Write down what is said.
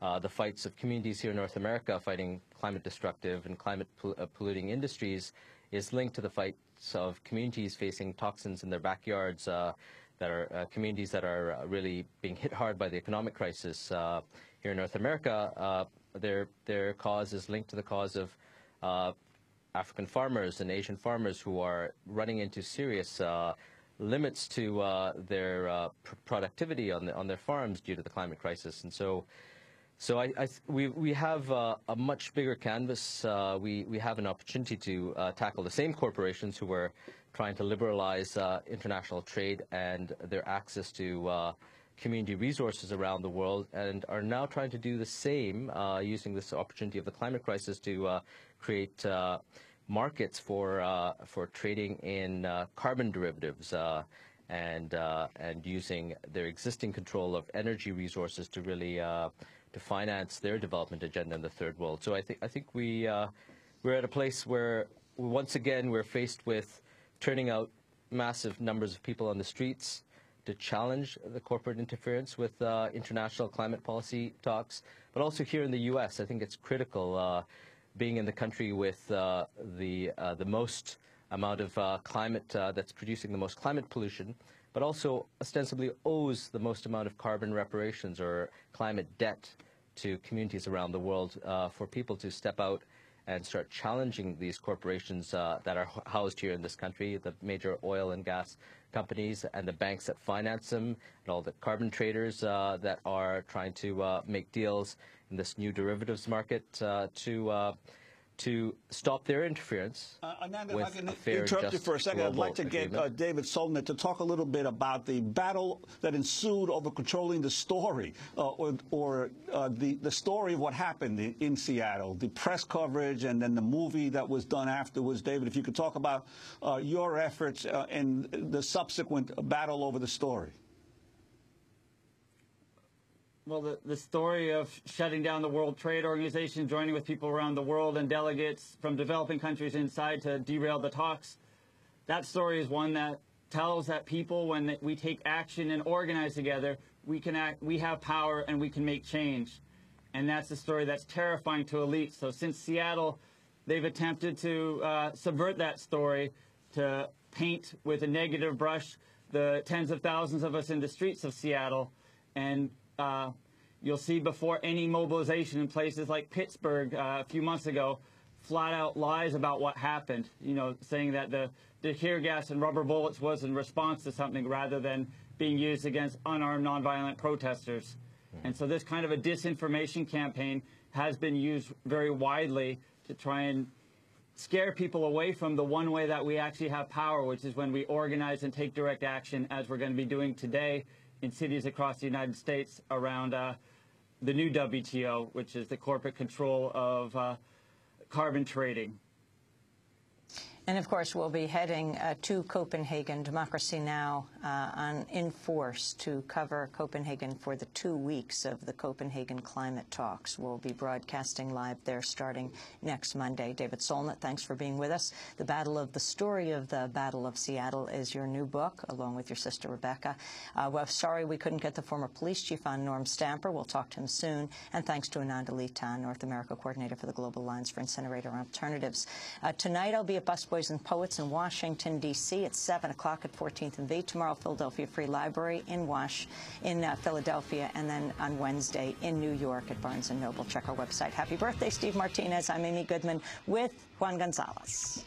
the fights of communities here in North America fighting climate destructive and climate polluting industries is linked to the fights of communities facing toxins in their backyards, that are communities that are really being hit hard by the economic crisis here in North America. Their cause is linked to the cause of African farmers and Asian farmers who are running into serious limits to their productivity on their farms due to the climate crisis. And so we have a much bigger canvas. We have an opportunity to tackle the same corporations who are trying to liberalize international trade and their access to community resources around the world, and are now trying to do the same using this opportunity of the climate crisis to create markets for trading in carbon derivatives and using their existing control of energy resources to really to finance their development agenda in the third world. So I think we're at a place where once again we're faced with turning out massive numbers of people on the streets to challenge the corporate interference with international climate policy talks, but also here in the U.S. I think it's critical, being in the country with the most amount of climate that's producing the most climate pollution, but also ostensibly owes the most amount of carbon reparations or climate debt to communities around the world, for people to step out and start challenging these corporations that are housed here in this country, the major oil and gas companies and the banks that finance them, and all the carbon traders that are trying to make deals in this new derivatives market to stop their interference. Ananda, with if I can a fair, interrupt you for a second, I'd like to get David Solnit to talk a little bit about the battle that ensued over controlling the story, or the story of what happened in Seattle, the press coverage, and then the movie that was done afterwards. David, if you could talk about your efforts and the subsequent battle over the story. Well, the story of shutting down the World Trade Organization, joining with people around the world and delegates from developing countries inside to derail the talks, that story is one that tells that people, when we take action and organize together, we can act, we have power and we can make change. And that's the story that's terrifying to elites. So since Seattle, they've attempted to subvert that story, to paint with a negative brush the tens of thousands of us in the streets of Seattle. And you'll see before any mobilization in places like Pittsburgh a few months ago, flat out lies about what happened, you know, saying that the tear gas and rubber bullets was in response to something rather than being used against unarmed, nonviolent protesters. And so this kind of a disinformation campaign has been used very widely to try and scare people away from the one way that we actually have power, which is when we organize and take direct action, as we're going to be doing today in cities across the United States around the new WTO, which is the corporate control of carbon trading. And of course, we'll be heading to Copenhagen, Democracy Now! In force to cover Copenhagen for the 2 weeks of the Copenhagen climate talks. We'll be broadcasting live there starting next Monday. David Solnit, thanks for being with us. The Story of the Battle of Seattle is your new book, along with your sister Rebecca. Well, sorry we couldn't get the former police chief on, Norm Stamper. We'll talk to him soon. And thanks to Ananda Leighton, North America coordinator for the Global Alliance for Incinerator Alternatives. Tonight I'll be at Busboys and Poets in Washington, D.C. at 7 o'clock at 14th and V. Tomorrow, Philadelphia Free Library in Philadelphia, and then on Wednesday in New York at Barnes & Noble. Check our website. Happy birthday, Steve Martinez. I'm Amy Goodman with Juan Gonzalez.